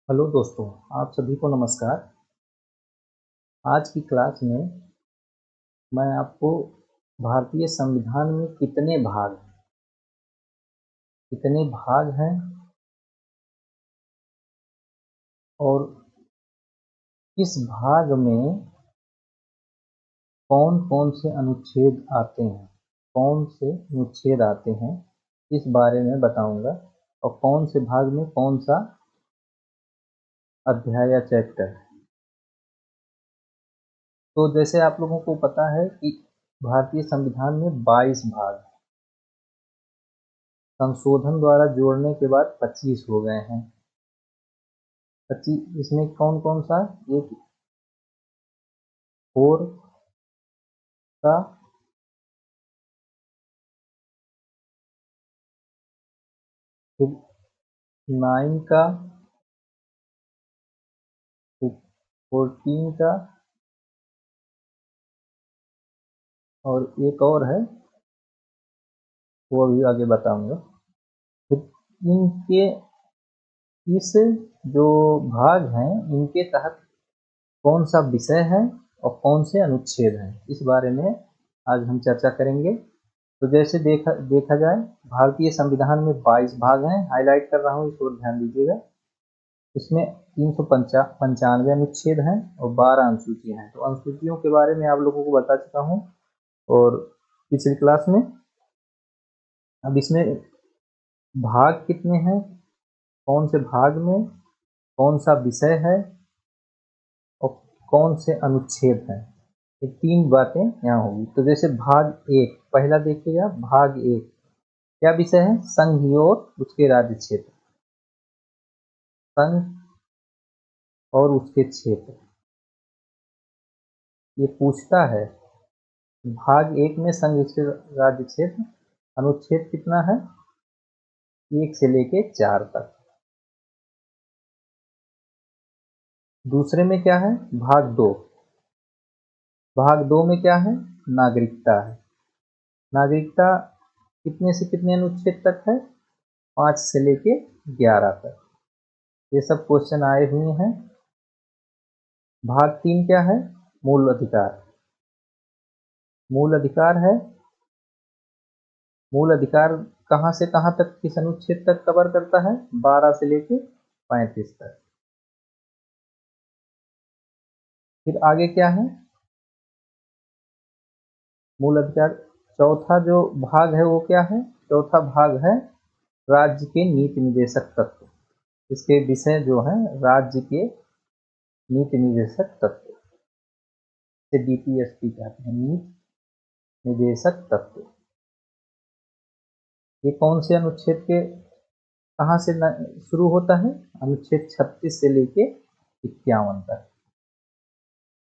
Hello दोस्तों, आप सभी को नमस्कार। आज की क्लास में मैं आपको भारतीय संविधान में कितने भाग हैं और किस भाग में कौन-कौन से अनुच्छेद आते हैं, कौन से अनुच्छेद आते हैं, इस बारे में बताऊंगा और कौन से भाग में कौन सा अध्याय या चैप्टर है। तो जैसे आप लोगों को पता है कि भारतीय संविधान में 22 भाग हैं। संशोधन द्वारा जोड़ने के बाद 25 हो गए हैं। 25 इसमें कौन कौन सा, एक 4 का, फिर 9 का, फिर 14 का और एक और है, वो अभी आगे बताऊंगा। फिर इनके इस जो भाग हैं इनके तहत कौन सा विषय है और कौन से अनुच्छेद हैं, इस बारे में आज हम चर्चा करेंगे। तो जैसे देखा जाए, भारतीय संविधान में 22 भाग हैं। हाईलाइट कर रहा हूँ, इस ओर ध्यान दीजिएगा। इसमें 395 अनुच्छेद हैं और 12 अनुसूचियां हैं। तो अनुसूचियों के बारे में आप लोगों को बता चुका हूँ और पिछली क्लास में। अब इसमें भाग कितने हैं, कौन से भाग में कौन सा विषय है और कौन से अनुच्छेद हैं, ये 3 बातें यहाँ होगी। तो जैसे भाग 1, पहला देखिएगा। भाग 1 क्या विषय है? संघ और उसके राज्य क्षेत्र। संघ और उसके क्षेत्र, ये पूछता है। भाग 1 में संघ उसके राज्य क्षेत्र, अनुच्छेद कितना है? 1 से लेके 4 तक। दूसरे में क्या है? भाग 2। भाग 2 में क्या है? नागरिकता है। नागरिकता कितने से कितने अनुच्छेद तक है? 5 से लेके 11 तक। ये सब क्वेश्चन आए हुए हैं। भाग 3 क्या है? मूल अधिकार। मूल अधिकार है। मूल अधिकार कहाँ से कहाँ तक, किस अनुच्छेद तक कवर करता है? 12 से लेके 35 तक। फिर आगे क्या है? मूल अधिकार। चौथा जो भाग है वो क्या है? चौथा भाग है राज्य के नीति निर्देशक तत्व। इसके विषय जो है राज्य के नीति निर्देशक तत्व, से डीपीएसपी कहते हैं, नीति निर्देशक तत्व। ये कौन से अनुच्छेद के कहाँ से शुरू होता है? अनुच्छेद 36 से लेके 51 तक।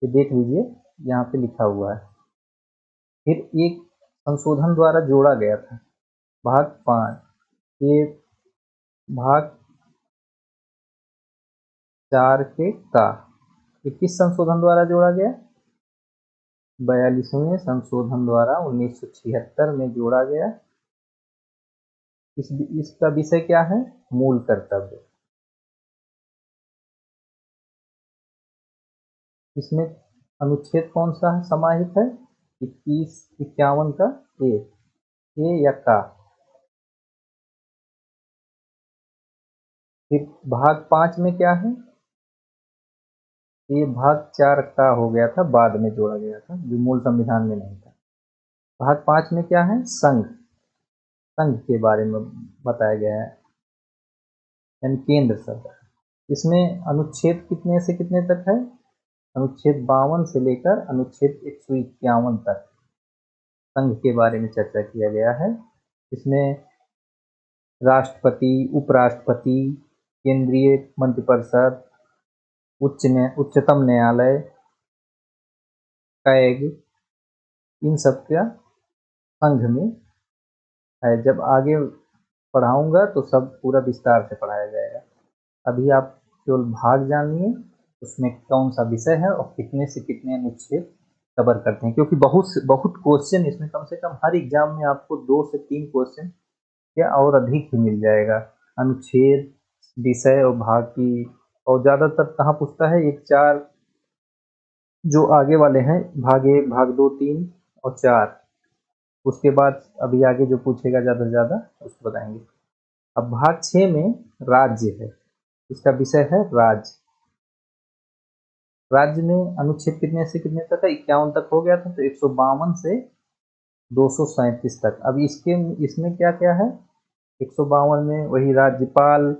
ये देख लीजिए, यहाँ पे लिखा हुआ है। फिर एक संशोधन द्वारा जोड़ा गया था, भाग 5। ये भाग 4 के का, ये किस संशोधन द्वारा जोड़ा गया? 42वें संशोधन द्वारा 1976 में जोड़ा गया। इसका विषय क्या है? मूल कर्तव्य। इसमें अनुच्छेद कौन सा समाहित है? 21, 51 का ए या का। फिर भाग 5 में क्या है? ये भाग 4 का हो गया था, बाद में जोड़ा गया था, जो मूल संविधान में नहीं था। भाग 5 में क्या है? संघ। संघ के बारे में बताया गया है, यानी केंद्र सरकार। इसमें अनुच्छेद कितने से कितने तक है? अनुच्छेद 52 से लेकर अनुच्छेद 151 तक संघ के बारे में चर्चा किया गया है। इसमें राष्ट्रपति, उपराष्ट्रपति, केंद्रीय मंत्रिपरिषद, उच्चतम न्यायालय, कैग, इन सब का संघ में है। जब आगे पढ़ाऊंगा तो सब पूरा विस्तार से पढ़ाया जाएगा। अभी आप केवल भाग जानिए, उसमें कौन सा विषय है और कितने से कितने अनुच्छेद कवर करते हैं, क्योंकि बहुत क्वेश्चन इसमें, कम से कम हर एग्जाम में आपको 2 से 3 क्वेश्चन या और अधिक ही मिल जाएगा अनुच्छेद, विषय और भाग की और ज़्यादातर कहाँ पूछता है, एक 4 जो आगे वाले हैं, भाग 1, भाग 2, 3 और 4, उसके बाद अभी आगे जो पूछेगा ज़्यादा से ज़्यादा उसको बताएंगे। अब भाग 6 में राज्य है, इसका विषय है राज्य। राज्य में अनुच्छेद कितने से कितने तक है, 51 तक हो गया था, तो 152 से 237 तक। अब इसमें क्या क्या है, 152 में वही राज्यपाल,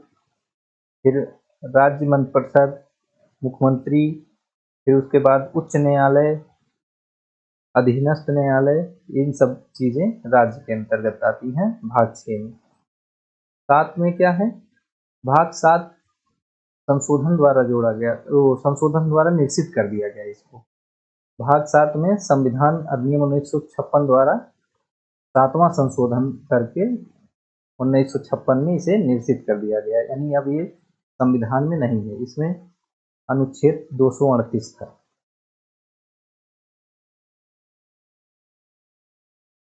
फिर राज्य मंत्रिपरिषद, मुख्यमंत्री, फिर उसके बाद उच्च न्यायालय, अधीनस्थ न्यायालय, इन सब चीजें राज्य के अंतर्गत आती हैं भाग 6 में। 7 में क्या है, भाग 7 संशोधन द्वारा जोड़ा गया, तो संशोधन द्वारा निश्चित कर दिया गया इसको। भाग 7 में संविधान अधिनियम 1956 द्वारा 7वां संशोधन करके 1956 में इसे निश्चित कर दिया गया, यानी अब ये संविधान में नहीं है, इसमें अनुच्छेद 238 था,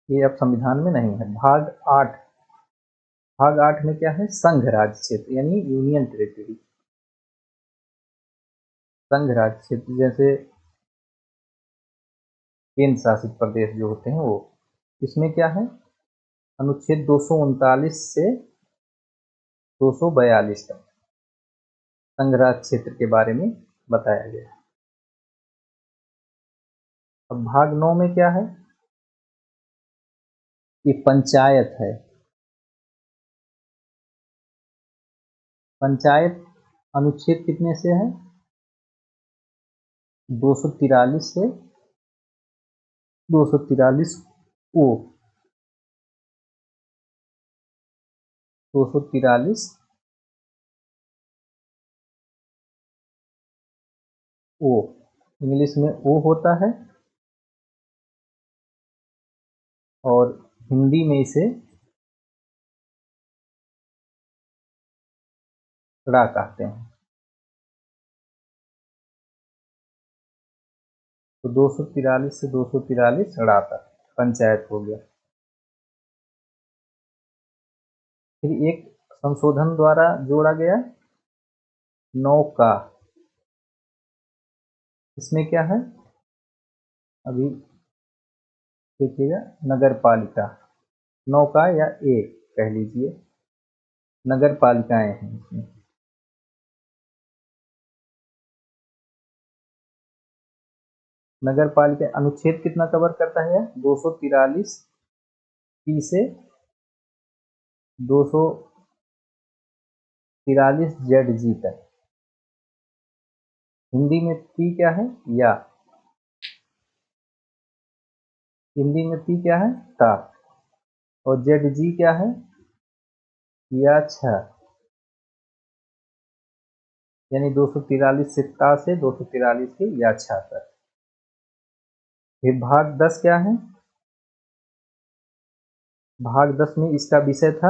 ये अब संविधान में नहीं है। भाग 8 में क्या है, संघ राज्य क्षेत्र यानी यूनियन टेरिटरी। संघ राज्य क्षेत्र जैसे केंद्र शासित प्रदेश जो होते हैं वो, इसमें क्या है, अनुच्छेद 239 से 242 तक संघ राज्य क्षेत्र के बारे में बताया गया। अब भाग 9 में क्या है, ये पंचायत है। पंचायत अनुच्छेद कितने से है, 243 से 243 ओ, 243 ओ, इंग्लिश में ओ होता है और हिंदी में इसे ड़ा कहते हैं। तो 243 से 243 ड़ा तक पंचायत हो गया। फिर एक संशोधन द्वारा जोड़ा गया 9 का, इसमें क्या है, अभी देखिएगा, नगर पालिका, 9 का या एक कह लीजिए, नगर पालिकाएं हैं इसमें। नगर पालिका अनुच्छेद कितना कवर करता है, 243 पी से 243 जेड जी तक। हिंदी में पी क्या है, या, हिंदी में पी क्या है, ता, और जेड जी क्या है, या छ, यानी 243 से ता से 243 के या छ तक। फिर भाग 10 क्या है, भाग 10 में इसका विषय था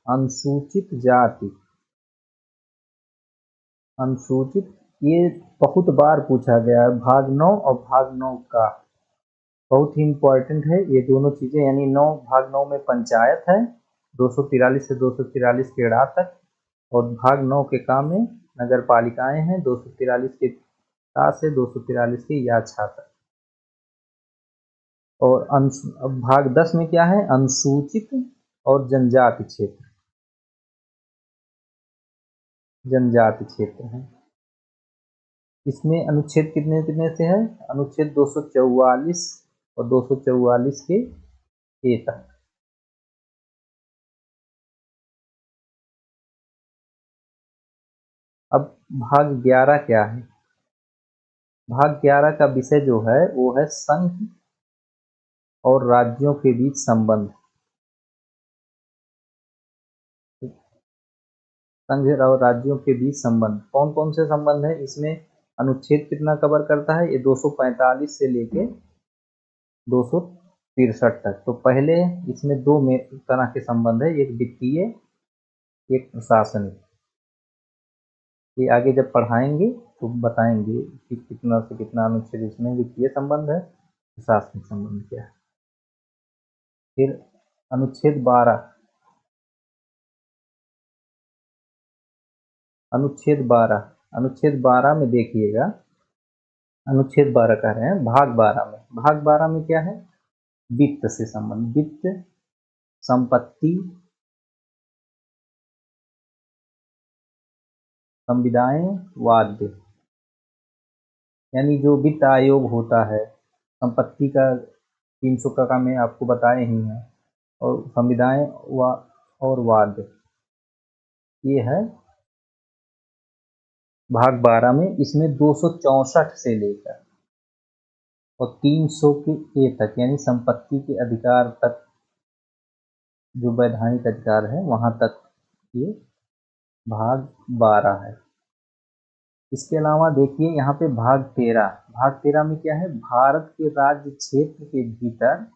अनुसूचित जाति। अनुसूचित, ये बहुत बार पूछा गया है, भाग 9 और भाग 9 का बहुत ही इंपॉर्टेंट है ये दोनों चीजें, यानी भाग 9 में पंचायत है 243 से 243 के ड़ा तक, और भाग 9 के काम में नगर पालिकाएं हैं 243 के ता से 243 के या छा तक। और अब भाग 10 में क्या है, अनुसूचित और जनजाति क्षेत्र, जनजाति क्षेत्र है। इसमें अनुच्छेद कितने कितने से है, अनुच्छेद 244 और 244 के ए तक। अब भाग 11 क्या है, भाग 11 का विषय जो है वो है संघ और राज्यों के बीच संबंध। संघ और राज्यों के बीच संबंध, कौन कौन से संबंध है इसमें, अनुच्छेद कितना कवर करता है, ये 245 से लेके 263 तक। तो पहले इसमें दो तरह के संबंध है, एक वित्तीय, एक प्रशासनिक। ये आगे जब पढ़ाएंगे तो बताएंगे कि कितना से कितना अनुच्छेद इसमें वित्तीय संबंध है, प्रशासनिक संबंध क्या है। फिर अनुच्छेद 12, अनुच्छेद 12 अनुच्छेद 12 में देखिएगा, अनुच्छेद 12 कह रहे हैं, भाग 12 में क्या है? वित्त से संबंध, वित्त, संपत्ति, संविदाएं, वाद्य, यानी जो वित्त आयोग होता है, संपत्ति का 300 का मैं आपको बताए ही हैं, और संविदाएं और वाद्य, ये है भाग 12 में। इसमें 264 से लेकर और 300 के ए तक, यानी संपत्ति के अधिकार तक, जो वैधानिक अधिकार है वहां तक, ये भाग 12 है। इसके अलावा देखिए यहाँ पे भाग 13 में क्या है? भारत के राज्य क्षेत्र के भीतर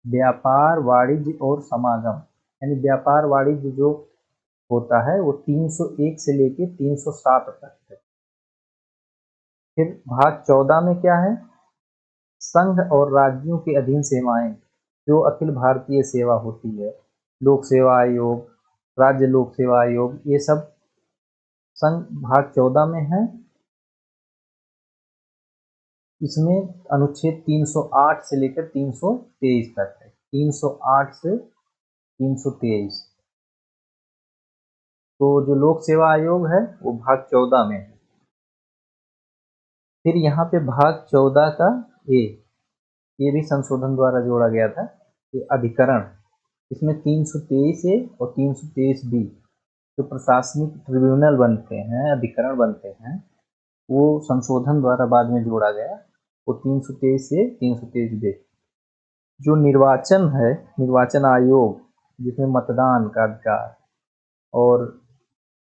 व्यापार, वाणिज्य और समागम, यानी व्यापार वाणिज्य जो होता है वो 301 से लेके 307 तक है। फिर भाग 14 में क्या है? संघ और राज्यों के अधीन सेवाएं, जो अखिल भारतीय सेवा होती है, लोक सेवा आयोग, राज्य लोक सेवा आयोग, ये सब संघ भाग 14 में है। इसमें अनुच्छेद 308 से लेकर 323 तक है, 308 से 323। तो जो लोक सेवा आयोग है वो भाग 14 में है। फिर यहाँ पे भाग 14 का ए, ये भी संशोधन द्वारा जोड़ा गया था, ये अधिकरण, इसमें 323 ए और 323 बी, जो प्रशासनिक ट्रिब्यूनल बनते हैं, अधिकरण बनते हैं, वो संशोधन द्वारा बाद में जोड़ा गया, वो 323 से 323 बी। जो निर्वाचन है, निर्वाचन आयोग, जिसमें मतदान का अधिकार और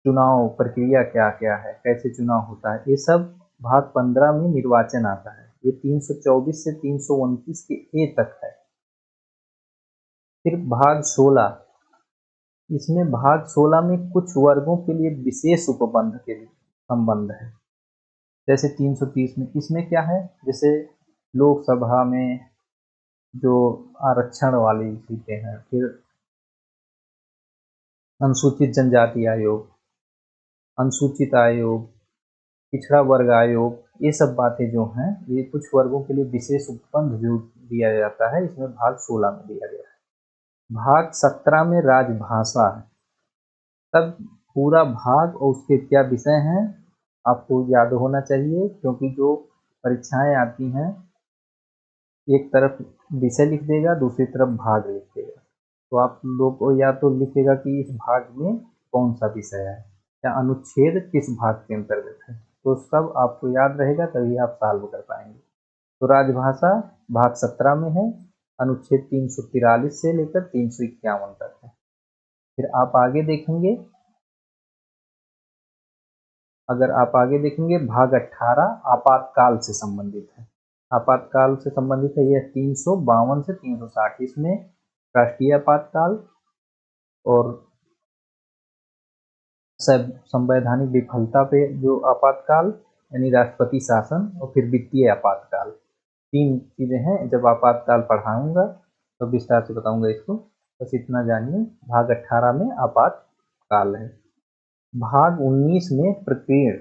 चुनाव प्रक्रिया क्या क्या है, कैसे चुनाव होता है, ये सब भाग 15 में निर्वाचन आता है। ये 324 से 329 के ए तक है। फिर भाग 16, इसमें भाग 16 में कुछ वर्गों के लिए विशेष उपबंध के संबंध है, जैसे 330 में। इसमें क्या है? जैसे लोकसभा में जो आरक्षण वाली सीटें हैं, फिर अनुसूचित जनजाति आयोग, अनुसूचित आयोग, पिछड़ा वर्ग आयोग, ये सब बातें जो हैं, ये कुछ वर्गों के लिए विशेष उपबंध जो दिया जाता है, इसमें भाग 16 में दिया गया है। भाग 17 में राजभाषा है। तब पूरा भाग और उसके क्या विषय हैं आपको याद होना चाहिए, क्योंकि जो परीक्षाएं आती हैं, एक तरफ विषय लिख देगा, दूसरी तरफ भाग लिख देगा, तो आप लोग को या तो लिखेगा कि इस भाग में कौन सा विषय है या अनुच्छेद किस भाग के अंतर्गत है, तो सब आपको याद रहेगा, तभी आप सॉल्व कर पाएंगे। तो राजभाषा भाग 17 में है, अनुच्छेद 343 से लेकर 351 तक है। फिर आप आगे देखेंगे, अगर आप आगे देखेंगे भाग 18 आपातकाल से संबंधित है। आपातकाल से संबंधित है यह 352 से 360। इसमें राष्ट्रीय आपातकाल और संवैधानिक विफलता पे जो आपातकाल, यानी राष्ट्रपति शासन, और फिर वित्तीय आपातकाल, 3 चीजें हैं। जब आपातकाल पढ़ाऊंगा तो विस्तार से बताऊंगा इसको, बस इतना जानिए। भाग 18 में आपातकाल है। भाग 19 में प्रकीर्ण,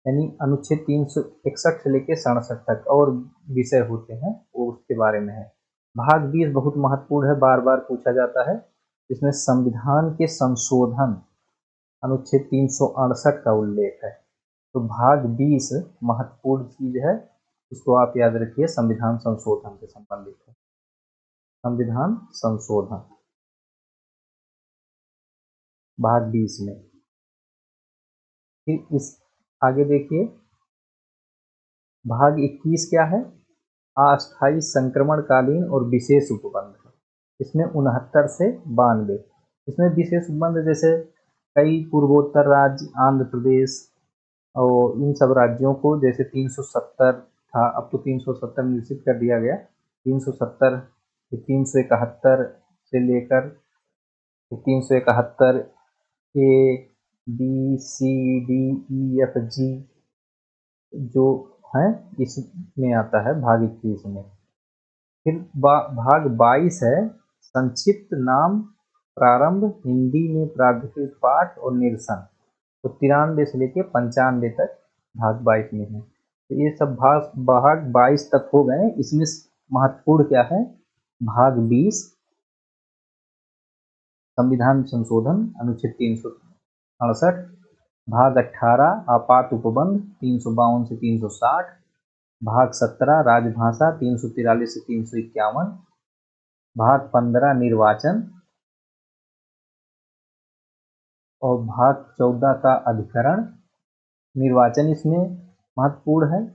यानी अनुच्छेद 361 से लेकर 67 तक और विषय होते हैं, वो उसके बारे में है। भाग 20 बहुत महत्वपूर्ण है, बार बार पूछा जाता है। इसमें संविधान के संशोधन, अनुच्छेद 368 का उल्लेख है। तो भाग 20 महत्वपूर्ण चीज है, इसको आप याद रखिए, संविधान संशोधन से संबंधित है। संविधान संशोधन भाग 20 में। फिर इस आगे देखिए, भाग 21 क्या है? अस्थायी संक्रमणकालीन और विशेष उपबंध है। इसमें 69 से 92। इसमें विशेष उपबंध जैसे कई पूर्वोत्तर राज्य, आंध्र प्रदेश और इन सब राज्यों को, जैसे 370 था, अब तो 370 निश्चित कर दिया गया, 370, 371 से लेकर 371 ए, बी, सी, डी, ई, एफ, जी जो है इसमें आता है भाग 21 में। फिर भाग 22 है संक्षिप्त नाम प्रारंभ, हिंदी में प्राधिकृत पाठ और निरसन। तो 93 से लेके 95 तक भाग 22 में है। तो ये सब भाग 22 तक हो गए। इसमें महत्वपूर्ण क्या है, भाग 20 संविधान संशोधन अनुच्छेद 368, भाग 18 आपात उपबंध 352 से 360, भाग 17 राजभाषा 343 से 351, भाग 15 निर्वाचन और भाग 14 का अधिकरण। निर्वाचन इसमें महत्वपूर्ण है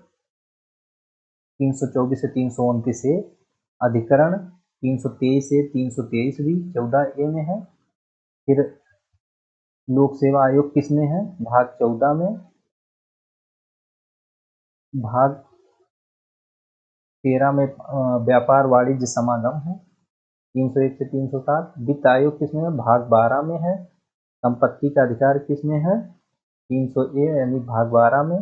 324 से 329 से, अधिकरण 323 से 323 भी 14A में है। फिर लोक सेवा आयोग किस में है, भाग 14 में। भाग 13 में व्यापार वाणिज्य समागम है 301 से 307। वित्त आयोग किस में है, भाग 12 में है। संपत्ति का अधिकार किस में है, 300A यानी भाग 12 में।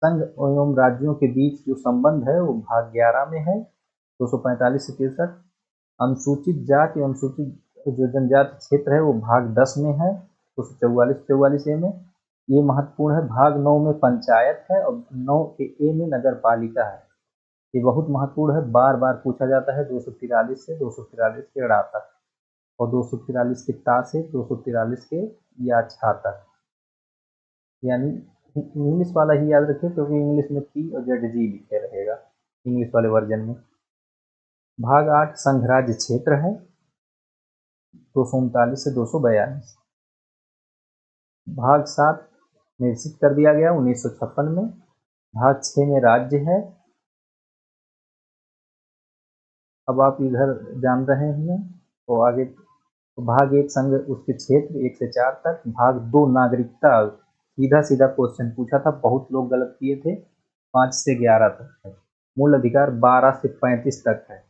संघ एवं राज्यों के बीच जो संबंध है वो भाग 11 में है 245 से 63। अनुसूचित जाति एवं अनुसूचित जो जनजाति क्षेत्र है वो भाग 10 में है 244 में। ये महत्वपूर्ण है। भाग 9 में पंचायत है और 9A में नगर पालिका है। ये बहुत महत्वपूर्ण है, बार बार पूछा जाता है 243 से 243 के ड़ा तक और 243 के ता से 243 के या छा तक। यानी इंग्लिश वाला ही याद रखिए क्योंकि इंग्लिश में पी और जेड जी लिखे रहेगा इंग्लिश वाले वर्जन में। भाग 8 संघ राज्य क्षेत्र है 239 से 242। भाग 7 निश्चित कर दिया गया 1956 में। भाग 6 में राज्य है। अब आप इधर जान रहे हैं तो आगे। तो भाग 1 संघ उसके क्षेत्र 1 से 4 तक। भाग 2 नागरिकता, सीधा सीधा क्वेश्चन पूछा था, बहुत लोग गलत किए थे। 5 से 11 तक है। मूल अधिकार 12 से 35 तक है।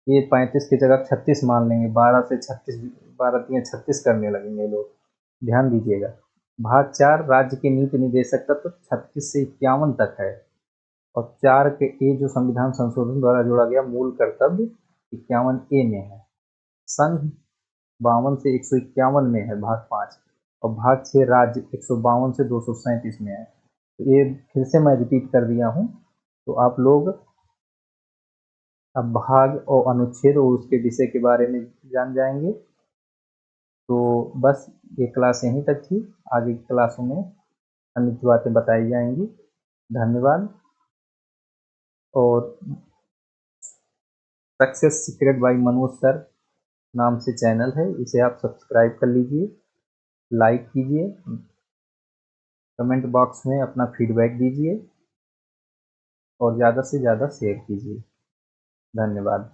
ये 35 की जगह 36 मान लेंगे, 12 से 36, 12 36 करने लगेंगे लोग, ध्यान दीजिएगा। भाग 4 राज्य के नीति निदेशक तत्व 36 से 51 तक है और 4 के ए जो संविधान संशोधन द्वारा जोड़ा गया मूल कर्तव्य 51A में है। संघ 52 से 151 में है भाग 5 और भाग 6 राज्य 152 से 237 में है। तो ये फिर से मैं रिपीट कर दिया हूँ तो आप लोग अब भाग और अनुच्छेद और उसके विषय के बारे में जान जाएंगे। तो बस ये क्लास यहीं तक थी, आगे की क्लासों में अन्य बातें बताई जाएंगी। धन्यवाद। और success secret by Manoj sir नाम से चैनल है, इसे आप सब्सक्राइब कर लीजिए, लाइक कीजिए, कमेंट बॉक्स में अपना फीडबैक दीजिए और ज़्यादा से ज़्यादा शेयर कीजिए। धन्यवाद।